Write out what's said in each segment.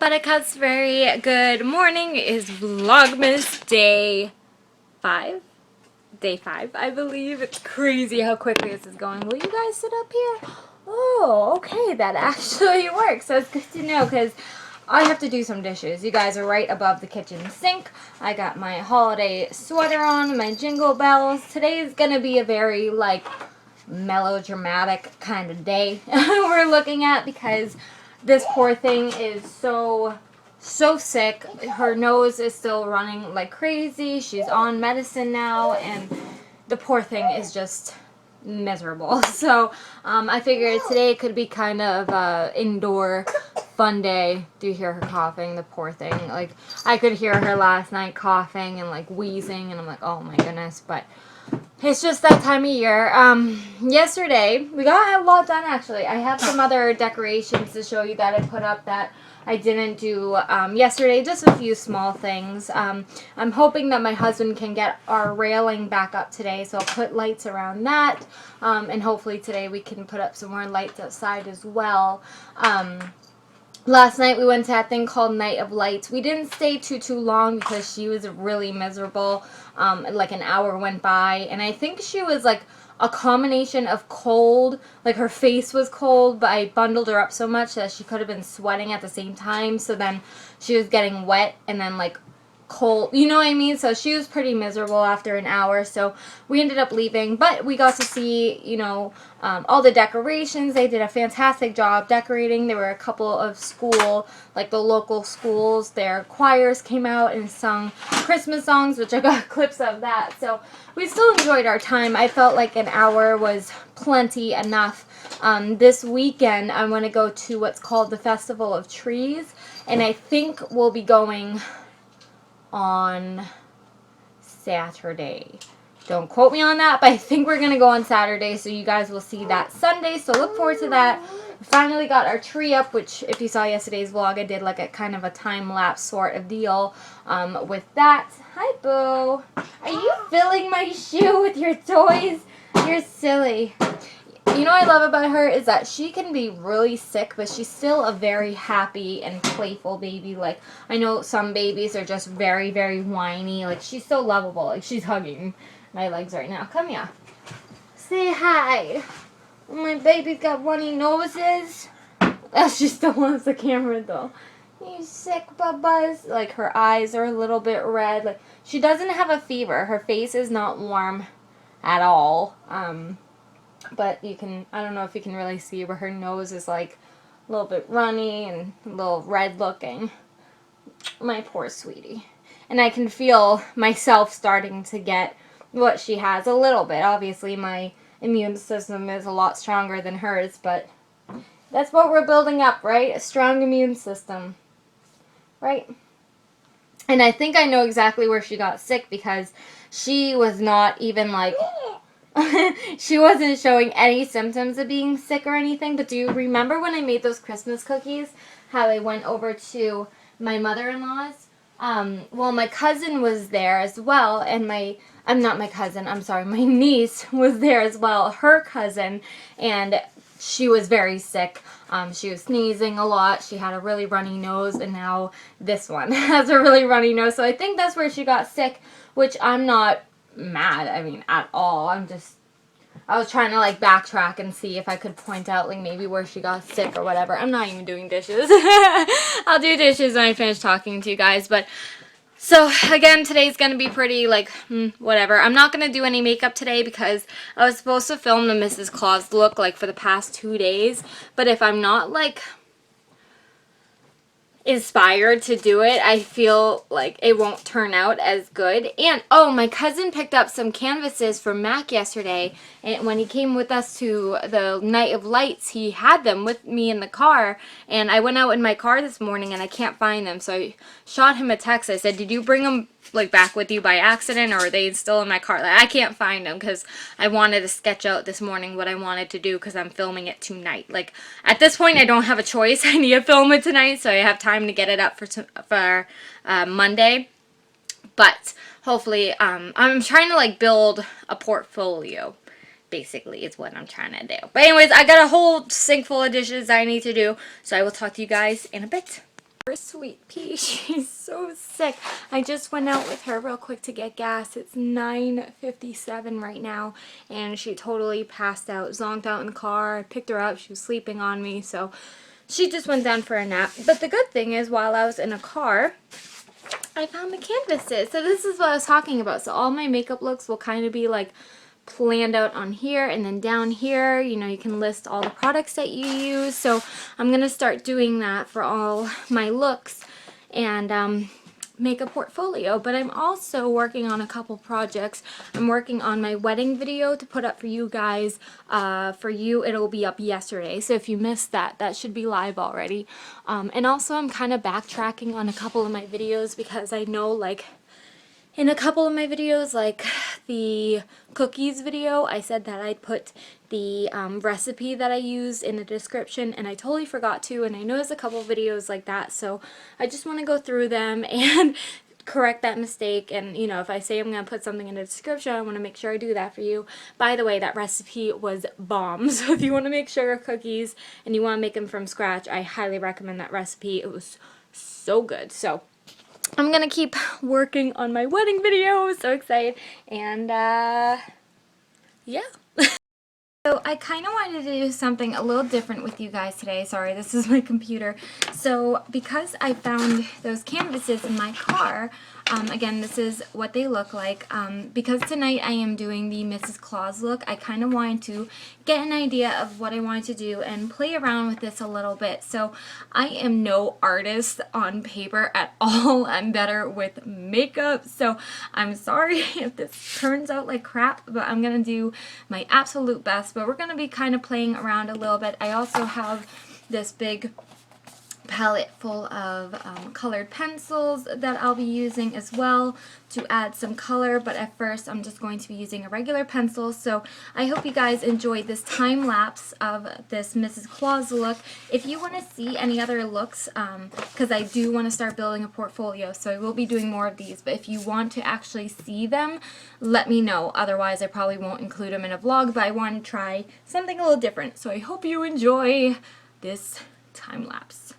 Buttercups, very good morning. It is Vlogmas day 5. Day 5, I believe. It's crazy how quickly this is going. Will you guys sit up here? Oh, okay, that actually works. That's good to know because I have to do some dishes. You guys are right above the kitchen sink. I got my holiday sweater on, my jingle bells. Today is going to be a very, melodramatic kind of day we're looking at because this poor thing is so sick. Her nose is still running like crazy. She's on medicine now, and the poor thing is just miserable. So I figured today could be kind of indoor fun day. Do you hear her coughing? The poor thing. Like, I could hear her last night coughing and like wheezing, and I'm like, oh my goodness. But it's just that time of year. Yesterday, we got a lot done, actually. I have some other decorations to show you that I put up that I didn't do yesterday. Just a few small things. I'm hoping that my husband can get our railing back up today, so I'll put lights around that. And hopefully today we can put up some more lights outside as well. Last night we went to that thing called Night of Lights. We didn't stay too long because she was really miserable. Like an hour went by, and I think she was like a combination of cold, like her face was cold, but I bundled her up so much that she could have been sweating at the same time. So then she was getting wet and then like cold, you know what I mean? So she was pretty miserable after an hour, so we ended up leaving, but we got to see, you know, all the decorations. They did a fantastic job decorating. There were a couple of like the local schools, their choirs came out and sung Christmas songs, which I got clips of that, so we still enjoyed our time. I felt like an hour was plenty enough. This weekend I want to go to what's called the Festival of Trees, and I think we'll be going on Saturday. Don't quote me on that, but I think we're going to go on Saturday, so you guys will see that Sunday, so look forward to that. We finally got our tree up, which if you saw yesterday's vlog, I did like a kind of a time-lapse sort of deal with that. Hi, Boo. Are you filling my shoe with your toys? You're silly. You know what I love about her is that she can be really sick, but she's still a very happy and playful baby. Like, I know some babies are just very, very whiny. Like, she's so lovable. Like, she's hugging my legs right now. Come here. Say hi. My baby's got runny noses. She still wants the camera, though. You sick, Bubba's? Like, her eyes are a little bit red. Like, she doesn't have a fever. Her face is not warm at all. But you can, I don't know if you can really see, but her nose is like a little bit runny and a little red looking. My poor sweetie. And I can feel myself starting to get what she has a little bit. Obviously my immune system is a lot stronger than hers, but that's what we're building up, right? A strong immune system, right? And I think I know exactly where she got sick because she was not even like... she wasn't showing any symptoms of being sick or anything, but do you remember when I made those Christmas cookies, how I went over to my mother-in-law's? Well, my cousin was there as well, and not my cousin, I'm sorry, my niece was there as well, her cousin, and she was very sick. She was sneezing a lot, she had a really runny nose, and now this one has a really runny nose, so I think that's where she got sick, which I'm not mad, I mean, at all. I was trying to like backtrack and see if I could point out like maybe where she got sick or whatever. I'm not even doing dishes. I'll do dishes when I finish talking to you guys, but so again, today's gonna be pretty like whatever. I'm not gonna do any makeup today because I was supposed to film the Mrs. Claus look like for the past 2 days, but if I'm not like inspired to do it, I feel like it won't turn out as good. And oh, my cousin picked up some canvases from Mac yesterday, and when he came with us to the Night of Lights, he had them with me in the car, and I went out in my car this morning and I can't find them, so I shot him a text. I said, did you bring them like back with you by accident, or are they still in my car? Like, I can't find them because I wanted to sketch out this morning what I wanted to do because I'm filming it tonight. Like, at this point I don't have a choice. I need to film it tonight so I have time to get it up for Monday. But hopefully I'm trying to like build a portfolio, basically, is what I'm trying to do. But anyways, I got a whole sink full of dishes I need to do, so I will talk to you guys in a bit. Sweet pea, she's so sick. I just went out with her real quick to get gas. It's 9:57 right now, and she totally passed out, zonked out in the car. I picked her up, she was sleeping on me, so she just went down for a nap. But the good thing is, while I was in a car, I found the canvases. So this is what I was talking about. So all my makeup looks will kind of be like planned out on here, and then down here, you know, you can list all the products that you use. So I'm going to start doing that for all my looks and make a portfolio. But I'm also working on a couple projects. I'm working on my wedding video to put up for you guys. For you, it'll be up yesterday. So if you missed that, that should be live already. And also I'm kind of backtracking on a couple of my videos because I know, like, in a couple of my videos, like the cookies video, I said that I'd put the recipe that I used in the description, and I totally forgot to, and I know there's a couple videos like that, so I just want to go through them and correct that mistake. And, you know, if I say I'm going to put something in the description, I want to make sure I do that for you. By the way, that recipe was bomb, so if you want to make sugar cookies and you want to make them from scratch, I highly recommend that recipe. It was so good. So I'm gonna keep working on my wedding video. So excited. And yeah. So I kind of wanted to do something a little different with you guys today. Sorry, this is my computer. So because I found those canvases in my car, again, this is what they look like. Because tonight I am doing the Mrs. Claus look, I kind of wanted to get an idea of what I wanted to do and play around with this a little bit. So I am no artist on paper at all. I'm better with makeup. So I'm sorry if this turns out like crap, but I'm going to do my absolute best. But we're going to be kind of playing around a little bit. I also have this big palette full of colored pencils that I'll be using as well to add some color, but at first I'm just going to be using a regular pencil. So I hope you guys enjoyed this time lapse of this Mrs. Claus look. If you want to see any other looks, because I do want to start building a portfolio, so I will be doing more of these, but if you want to actually see them, let me know. Otherwise I probably won't include them in a vlog, but I want to try something a little different. So I hope you enjoy this time lapse.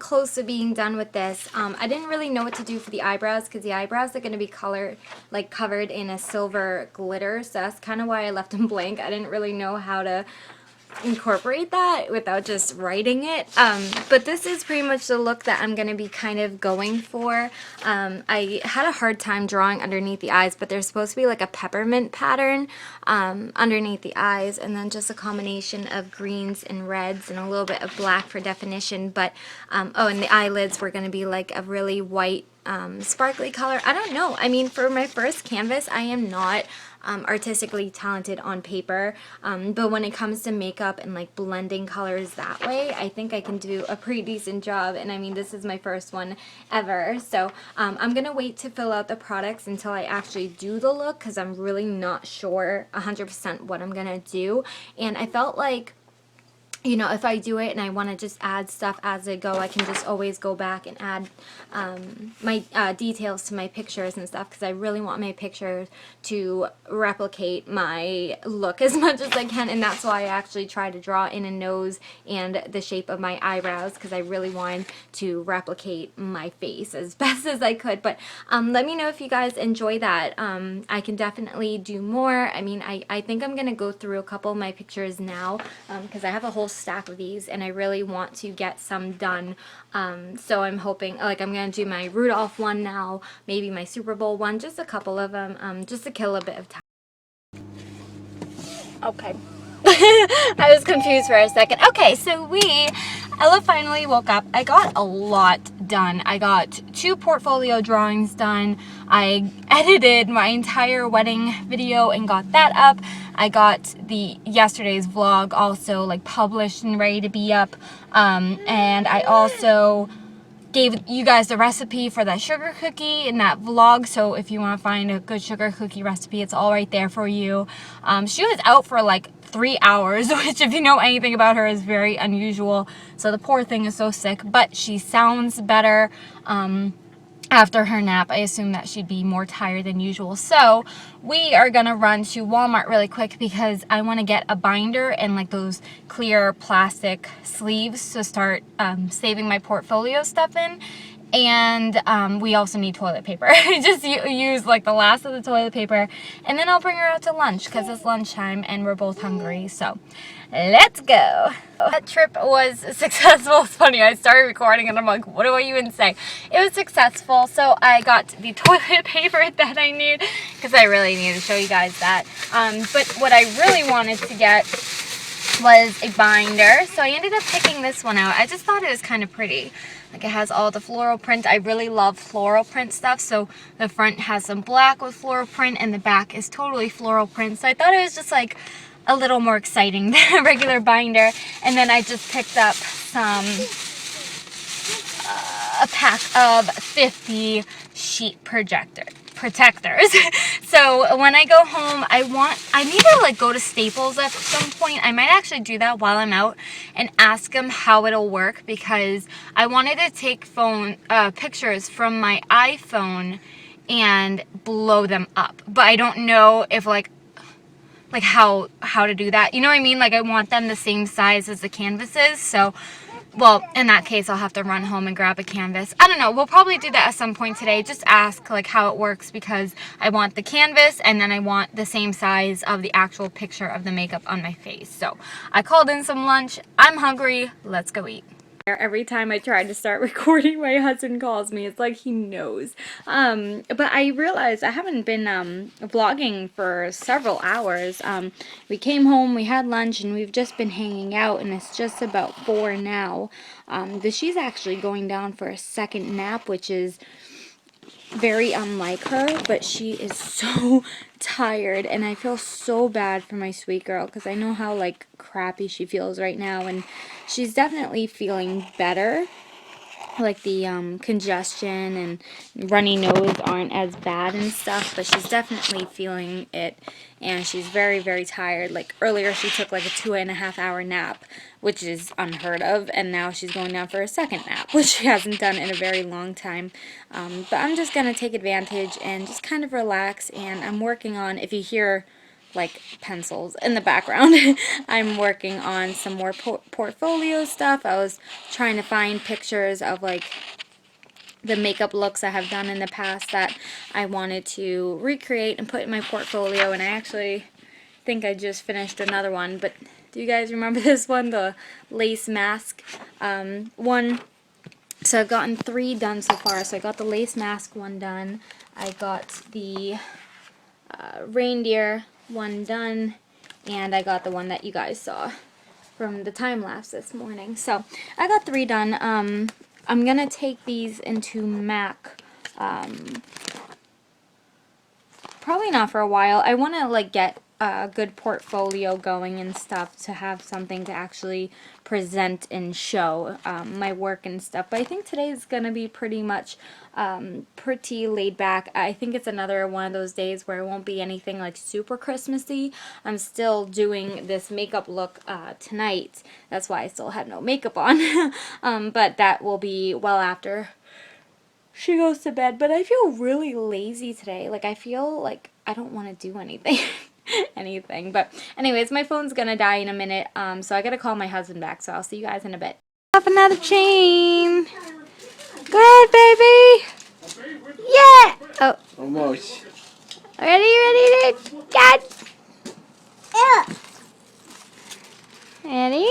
close to being done with this. I didn't really know what to do for the eyebrows because the eyebrows are going to be covered in a silver glitter. So that's kind of why I left them blank. I didn't really know how to incorporate that without just writing it. But this is pretty much the look that I'm going to be kind of going for. I had a hard time drawing underneath the eyes, but there's supposed to be like a peppermint pattern underneath the eyes, and then just a combination of greens and reds and a little bit of black for definition. But oh, and the eyelids were going to be like a really white sparkly color. I don't know. I mean, for my first canvas, I am not artistically talented on paper, but when it comes to makeup and like blending colors that way, I think I can do a pretty decent job. And I mean, this is my first one ever, so I'm gonna wait to fill out the products until I actually do the look, because I'm really not sure 100% what I'm gonna do. And I felt like, you know, if I do it and I want to just add stuff as I go, I can just always go back and add my details to my pictures and stuff, because I really want my pictures to replicate my look as much as I can. And that's why I actually try to draw in a nose and the shape of my eyebrows, because I really wanted to replicate my face as best as I could. But let me know if you guys enjoy that. I can definitely do more. I mean, I think I'm going to go through a couple of my pictures now, because I have a whole stack of these and I really want to get some done. So I'm hoping, like, I'm gonna do my Rudolph one now, maybe my Super Bowl one, just a couple of them, just to kill a bit of time. Okay. I was confused for a second. Okay, so Ella finally woke up. I got a lot done. I got 2 portfolio drawings done. I edited my entire wedding video and got that up. I got yesterday's vlog also like published and ready to be up. And I also gave you guys the recipe for that sugar cookie in that vlog, so if you want to find a good sugar cookie recipe, it's all right there for you. She was out for like 3 hours, which, if you know anything about her, is very unusual. So the poor thing is so sick, but she sounds better. After her nap, I assume that she'd be more tired than usual. So we are gonna run to Walmart really quick because I want to get a binder and like those clear plastic sleeves to start saving my portfolio stuff in. And we also need toilet paper. Just use like the last of the toilet paper, and then I'll bring her out to lunch because it's lunchtime and we're both hungry. So let's go. That trip was successful. It's funny, I started recording and I'm like, what do I even say? It was successful. So I got the toilet paper that I need, because I really need to show you guys that. But what I really wanted to get was a binder, so I ended up picking this one out. I just thought it was kind of pretty. Like, it has all the floral print. I really love floral print stuff, so the front has some black with floral print and the back is totally floral print. So I thought it was just like a little more exciting than a regular binder. And then I just picked up a pack of 50 sheet protectors. So when I go home, I need to like go to Staples at some point. I might actually do that while I'm out and ask them how it'll work, because I wanted to take pictures from my iPhone and blow them up, but I don't know if like how to do that. You know what I mean? Like, I want them the same size as the canvases. So, well, in that case, I'll have to run home and grab a canvas. I don't know. We'll probably do that at some point today. Just ask like how it works, because I want the canvas and then I want the same size of the actual picture of the makeup on my face. So I called in some lunch. I'm hungry. Let's go eat. Every time I try to start recording, my husband calls me. It's like he knows. But I realized I haven't been vlogging for several hours. We came home, we had lunch, and we've just been hanging out, and it's just about 4 now. But she's actually going down for a second nap, which is very unlike her, but she is so tired, and I feel so bad for my sweet girl, because I know how like crappy she feels right now, and she's definitely feeling better. Like the congestion and runny nose aren't as bad and stuff, but she's definitely feeling it, and she's very, very tired. Like, earlier she took like a 2.5-hour nap, which is unheard of, and now she's going down for a second nap, which she hasn't done in a very long time. But I'm just gonna take advantage and just kind of relax, and I'm working on, if you hear like pencils in the background. I'm working on some more portfolio stuff. I was trying to find pictures of like the makeup looks I have done in the past that I wanted to recreate and put in my portfolio, and I actually think I just finished another one. But do you guys remember this one, the lace mask one? So I've gotten 3 done so far. So I got the lace mask one done, I got the reindeer one done, and I got the one that you guys saw from the time lapse this morning. So I got 3 done. I'm gonna take these into MAC, probably not for a while. I want to like get a good portfolio going and stuff to have something to actually present and show my work and stuff. But I think today is going to be pretty much pretty laid back. I think it's another one of those days where it won't be anything like super Christmassy. I'm still doing this makeup look tonight. That's why I still have no makeup on. But that will be well after she goes to bed. But I feel really lazy today. Like I feel like I don't want to do anything. But anyways, my phone's gonna die in a minute, so I gotta call my husband back, so I'll see you guys in a bit. Up another chain. Go ahead, baby. Yeah. Oh. Almost. Ready to get. Ready?